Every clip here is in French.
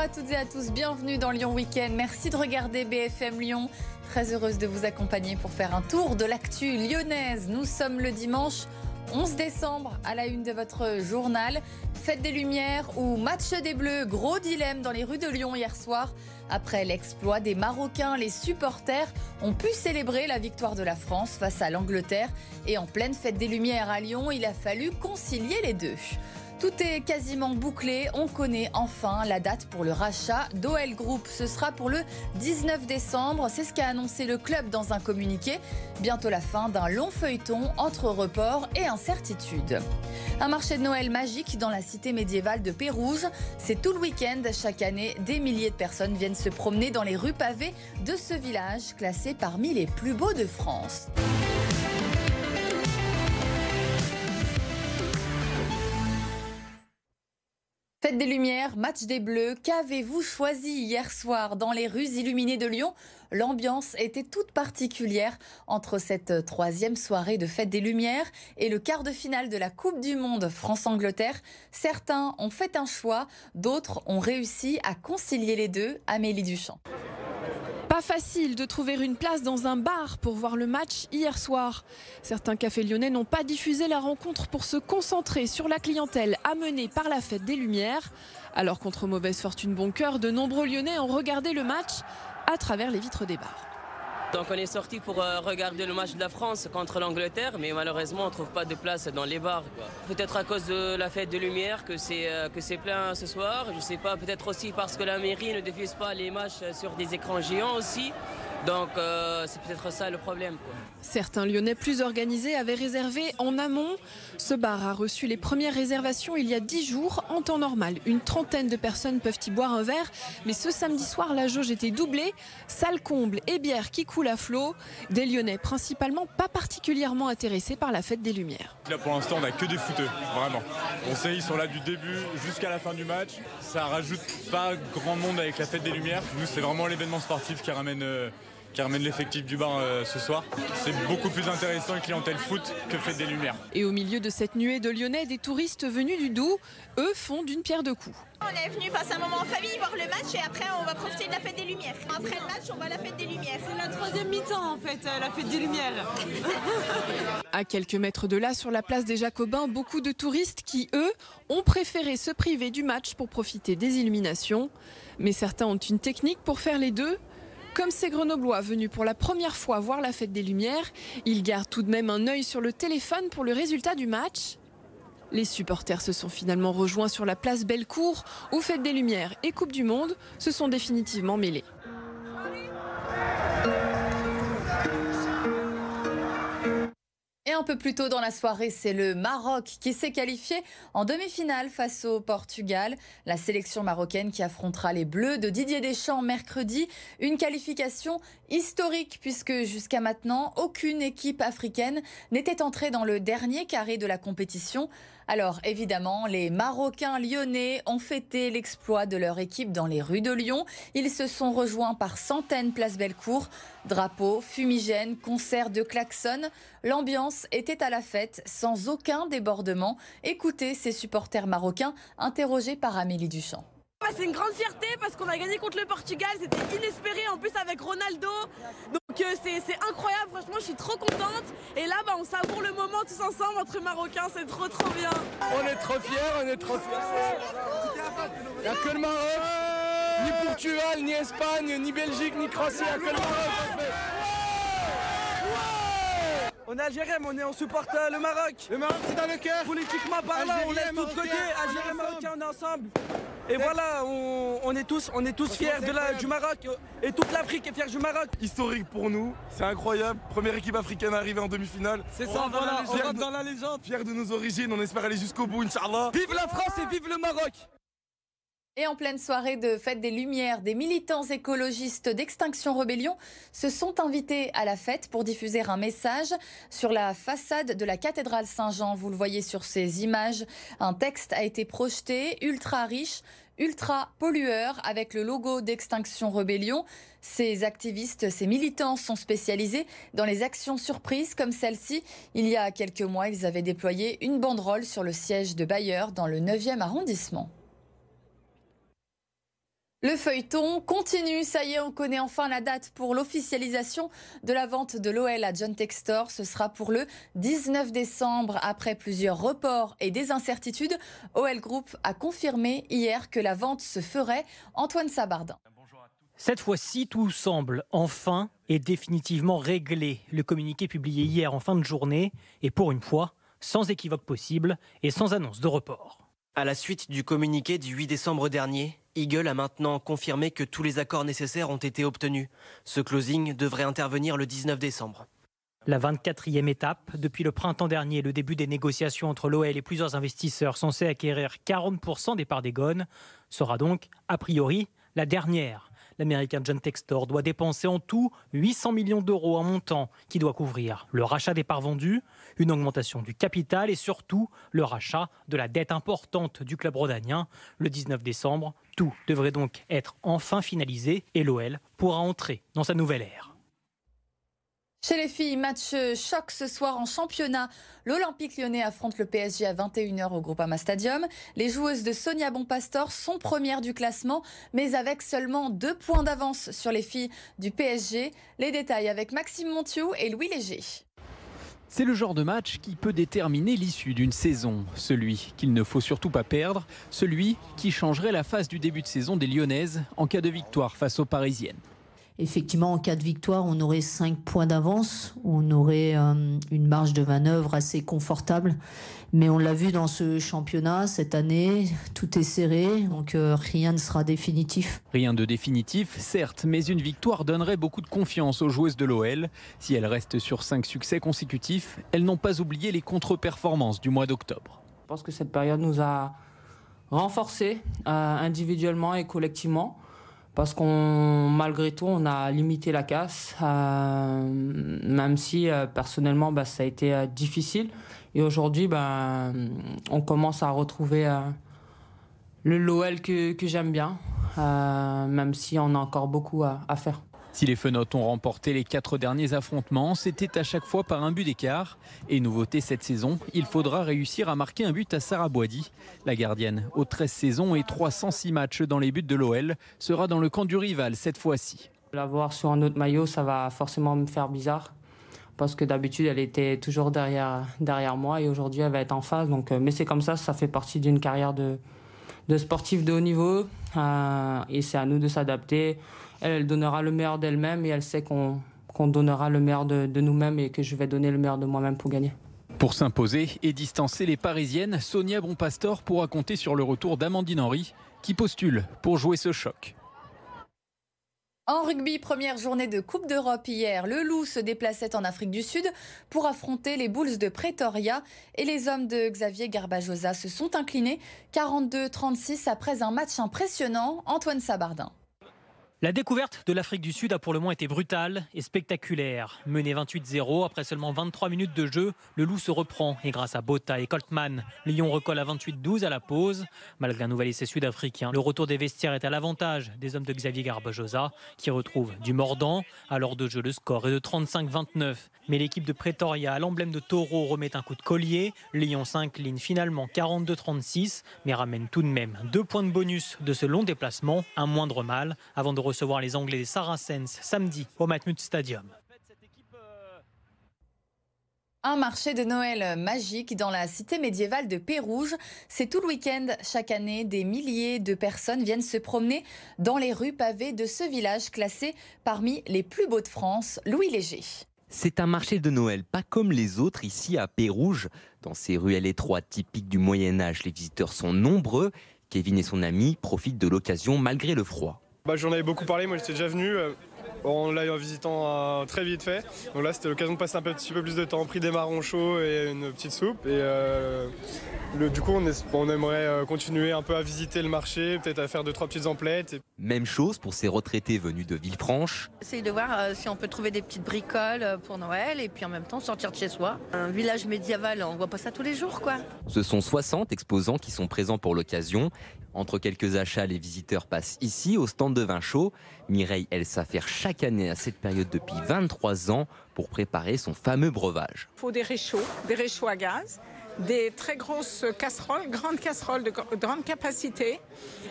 à toutes et à tous, bienvenue dans Lyon Week-end. Merci de regarder BFM Lyon. Très heureuse de vous accompagner pour faire un tour de l'actu lyonnaise. Nous sommes le dimanche 11 décembre à la une de votre journal. Fête des Lumières ou match des Bleus, gros dilemme dans les rues de Lyon hier soir. Après l'exploit des Marocains, les supporters ont pu célébrer la victoire de la France face à l'Angleterre. Et en pleine Fête des Lumières à Lyon, il a fallu concilier les deux. Tout est quasiment bouclé, on connaît enfin la date pour le rachat d'OL Group. Ce sera pour le 19 décembre, c'est ce qu'a annoncé le club dans un communiqué. Bientôt la fin d'un long feuilleton entre reports et incertitudes. Un marché de Noël magique dans la cité médiévale de Pérouges. C'est tout le week-end. Chaque année, des milliers de personnes viennent se promener dans les rues pavées de ce village, classé parmi les plus beaux de France. Fête des Lumières, match des Bleus, qu'avez-vous choisi hier soir dans les rues illuminées de Lyon? L'ambiance était toute particulière entre cette troisième soirée de Fête des Lumières et le quart de finale de la Coupe du Monde France-Angleterre. Certains ont fait un choix, d'autres ont réussi à concilier les deux. Amélie Duchamp. Pas facile de trouver une place dans un bar pour voir le match hier soir. Certains cafés lyonnais n'ont pas diffusé la rencontre pour se concentrer sur la clientèle amenée par la Fête des Lumières. Alors contre mauvaise fortune bon cœur, de nombreux Lyonnais ont regardé le match à travers les vitres des bars. Donc on est sorti pour regarder le match de la France contre l'Angleterre, mais malheureusement on ne trouve pas de place dans les bars. Peut-être à cause de la Fête des Lumières que c'est plein ce soir. Je ne sais pas, peut-être aussi parce que la mairie ne diffuse pas les matchs sur des écrans géants aussi. Donc c'est peut-être ça le problème, quoi. Certains Lyonnais plus organisés avaient réservé en amont. Ce bar a reçu les premières réservations il y a 10 jours en temps normal. Une trentaine de personnes peuvent y boire un verre. Mais ce samedi soir, la jauge était doublée. Salle comble et bière qui coule à flot. Des Lyonnais principalement pas particulièrement intéressés par la Fête des Lumières. Là pour l'instant on n'a que des footeux, vraiment. On sait ils sont là du début jusqu'à la fin du match. Ça rajoute pas grand monde avec la Fête des Lumières. Nous c'est vraiment l'événement sportif qui ramène l'effectif du bar ce soir. C'est beaucoup plus intéressant une clientèle foot que Fête des Lumières. Et au milieu de cette nuée de Lyonnais, des touristes venus du Doubs, eux font d'une pierre deux coups. On est venu passer un moment en famille, voir le match et après on va profiter de la Fête des Lumières. Après le match, on va à la Fête des Lumières. C'est la troisième mi-temps en fait, la Fête des Lumières. À quelques mètres de là, sur la place des Jacobins, beaucoup de touristes qui, eux, ont préféré se priver du match pour profiter des illuminations. Mais certains ont une technique pour faire les deux. Comme ces Grenoblois venus pour la première fois voir la Fête des Lumières, ils gardent tout de même un œil sur le téléphone pour le résultat du match. Les supporters se sont finalement rejoints sur la place Bellecour, où Fête des Lumières et Coupe du Monde se sont définitivement mêlés. Et un peu plus tôt dans la soirée, c'est le Maroc qui s'est qualifié en demi-finale face au Portugal. La sélection marocaine qui affrontera les Bleus de Didier Deschamps mercredi. Une qualification historique puisque jusqu'à maintenant, aucune équipe africaine n'était entrée dans le dernier carré de la compétition. Alors évidemment, les Marocains lyonnais ont fêté l'exploit de leur équipe dans les rues de Lyon. Ils se sont rejoints par centaines place Bellecour. Drapeaux, fumigènes, concerts de klaxons. L'ambiance était à la fête sans aucun débordement. Écoutez ces supporters marocains interrogés par Amélie Duchamp. C'est une grande fierté parce qu'on a gagné contre le Portugal, c'était inespéré en plus avec Ronaldo. Donc c'est incroyable, franchement je suis trop contente. Et là on savoure le moment tous ensemble entre Marocains, c'est trop bien. On est trop fiers, Il n'y a que le Maroc, ni Portugal, ni Espagne, ni Belgique, ni Croatie, il n'y a que le Maroc. On est algérien, mais on supporte le Maroc. Le Maroc c'est dans le cœur. Politiquement parlant, on laisse tout de côté, Algérien, Marocain, on est ensemble. Et voilà, on est tous fiers du Maroc et toute l'Afrique est fière du Maroc. Historique pour nous, c'est incroyable. Première équipe africaine arrivée en demi-finale. C'est ça, on rentre dans la légende. Fiers de nos origines, on espère aller jusqu'au bout, Inch'Allah. Vive la France et vive le Maroc! Et en pleine soirée de Fête des Lumières, des militants écologistes d'Extinction Rebellion se sont invités à la fête pour diffuser un message sur la façade de la cathédrale Saint-Jean. Vous le voyez sur ces images. Un texte a été projeté, ultra riche, ultra pollueur, avec le logo d'Extinction Rebellion. Ces activistes, ces militants sont spécialisés dans les actions surprises comme celle-ci. Il y a quelques mois, ils avaient déployé une banderole sur le siège de Bayer dans le 9e arrondissement. Le feuilleton continue, ça y est, on connaît enfin la date pour l'officialisation de la vente de l'OL à John Textor. Ce sera pour le 19 décembre. Après plusieurs reports et des incertitudes, OL Group a confirmé hier que la vente se ferait. Antoine Sabardin. Cette fois-ci, tout semble enfin et définitivement réglé. Le communiqué publié hier en fin de journée est pour une fois sans équivoque possible et sans annonce de report. À la suite du communiqué du 8 décembre dernier, Eagle a maintenant confirmé que tous les accords nécessaires ont été obtenus. Ce closing devrait intervenir le 19 décembre. La 24e étape, depuis le printemps dernier, le début des négociations entre l'OL et plusieurs investisseurs censés acquérir 40% des parts des Gones, sera donc, a priori, la dernière. L'américain John Textor doit dépenser en tout 800 millions d'euros, un montant qui doit couvrir le rachat des parts vendues, une augmentation du capital et surtout le rachat de la dette importante du club rhodanien. Le 19 décembre, tout devrait donc être enfin finalisé et l'OL pourra entrer dans sa nouvelle ère. Chez les filles, match choc ce soir en championnat. L'Olympique Lyonnais affronte le PSG à 21h au Groupama Stadium. Les joueuses de Sonia Bonpastor sont premières du classement, mais avec seulement 2 points d'avance sur les filles du PSG. Les détails avec Maxime Montiou et Louis Léger. C'est le genre de match qui peut déterminer l'issue d'une saison. Celui qu'il ne faut surtout pas perdre, celui qui changerait la face du début de saison des Lyonnaises en cas de victoire face aux Parisiennes. Effectivement, en cas de victoire, on aurait 5 points d'avance. On aurait une marge de manœuvre assez confortable. Mais on l'a vu dans ce championnat, cette année, tout est serré. Donc rien ne sera définitif. Rien de définitif, certes, mais une victoire donnerait beaucoup de confiance aux joueuses de l'OL. Si elles restent sur 5 succès consécutifs, elles n'ont pas oublié les contre-performances du mois d'octobre. Je pense que cette période nous a renforcés individuellement et collectivement. Parce malgré tout, on a limité la casse, même si personnellement, ça a été difficile. Et aujourd'hui, on commence à retrouver le LOL que j'aime bien, même si on a encore beaucoup à faire. Si les Fenotes ont remporté les 4 derniers affrontements, c'était à chaque fois par un but d'écart. Et nouveauté cette saison, il faudra réussir à marquer un but à Sarah Boidi. La gardienne, aux 13 saisons et 306 matchs dans les buts de l'OL, sera dans le camp du rival cette fois-ci. La voir sur un autre maillot, ça va forcément me faire bizarre. Parce que d'habitude, elle était toujours derrière moi et aujourd'hui, elle va être en face. Donc, mais c'est comme ça fait partie d'une carrière de sportif de haut niveau. Et c'est à nous de s'adapter. Elle donnera le meilleur d'elle-même et elle sait qu'on donnera le meilleur de nous-mêmes et que je vais donner le meilleur de moi-même pour gagner. Pour s'imposer et distancer les Parisiennes, Sonia Bonpastor pourra compter sur le retour d'Amandine Henry qui postule pour jouer ce choc. En rugby, première journée de Coupe d'Europe hier. Le Loup se déplaçait en Afrique du Sud pour affronter les Bulls de Pretoria. Et les hommes de Xavier Garbajosa se sont inclinés 42-36 après un match impressionnant. Antoine Sabardin. La découverte de l'Afrique du Sud a pour le moins été brutale et spectaculaire. Mené 28-0 après seulement 23 minutes de jeu, le Loup se reprend et grâce à Botha et Coltman, Lyon recolle à 28-12 à la pause. Malgré un nouvel essai sud-africain, le retour des vestiaires est à l'avantage des hommes de Xavier Garbajosa qui retrouvent du mordant. À l'heure de jeu, le score est de 35-29. Mais l'équipe de Pretoria, à l'emblème de taureau, remet un coup de collier. Lyon s'incline finalement 42-36, mais ramène tout de même 2 points de bonus de ce long déplacement, un moindre mal, avant de recevoir les Anglais des Saracens samedi au Matmut Stadium. Un marché de Noël magique dans la cité médiévale de Pérouges. C'est tout le week-end. Chaque année, des milliers de personnes viennent se promener dans les rues pavées de ce village classé parmi les plus beaux de France. Louis Léger. C'est un marché de Noël, pas comme les autres ici à Pérouges. Dans ces ruelles étroites typiques du Moyen-Âge, les visiteurs sont nombreux. Kevin et son ami profitent de l'occasion malgré le froid. J'en avais beaucoup parlé, moi j'étais déjà venu. On l'a eu en visitant très vite fait. Donc là c'était l'occasion de passer un petit peu plus de temps. On a pris des marrons chauds et une petite soupe. Et du coup on aimerait continuer un peu à visiter le marché, peut-être à faire 2-3 petites emplettes. Même chose pour ces retraités venus de Villefranche. Essayer de voir si on peut trouver des petites bricoles pour Noël et puis en même temps sortir de chez soi. Un village médiéval, on voit pas ça tous les jours quoi. Ce sont 60 exposants qui sont présents pour l'occasion. Entre quelques achats, les visiteurs passent ici au stand de vin chaud. Mireille, elle s'affaire chaque année à cette période depuis 23 ans pour préparer son fameux breuvage. Il faut des réchauds à gaz. des très grosses casseroles, grandes casseroles de grande capacité.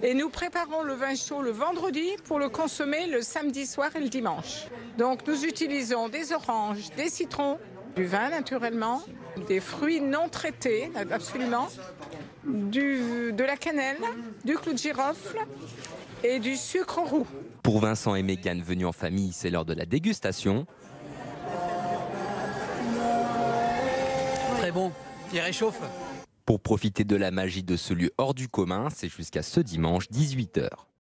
Et nous préparons le vin chaud le vendredi pour le consommer le samedi soir et le dimanche. Donc nous utilisons des oranges, des citrons, du vin naturellement, des fruits non traités, absolument, de la cannelle, du clou de girofle et du sucre roux. Pour Vincent et Mégane venus en famille, c'est l'heure de la dégustation. Très bon, il réchauffe. Pour profiter de la magie de ce lieu hors du commun, c'est jusqu'à ce dimanche 18 h.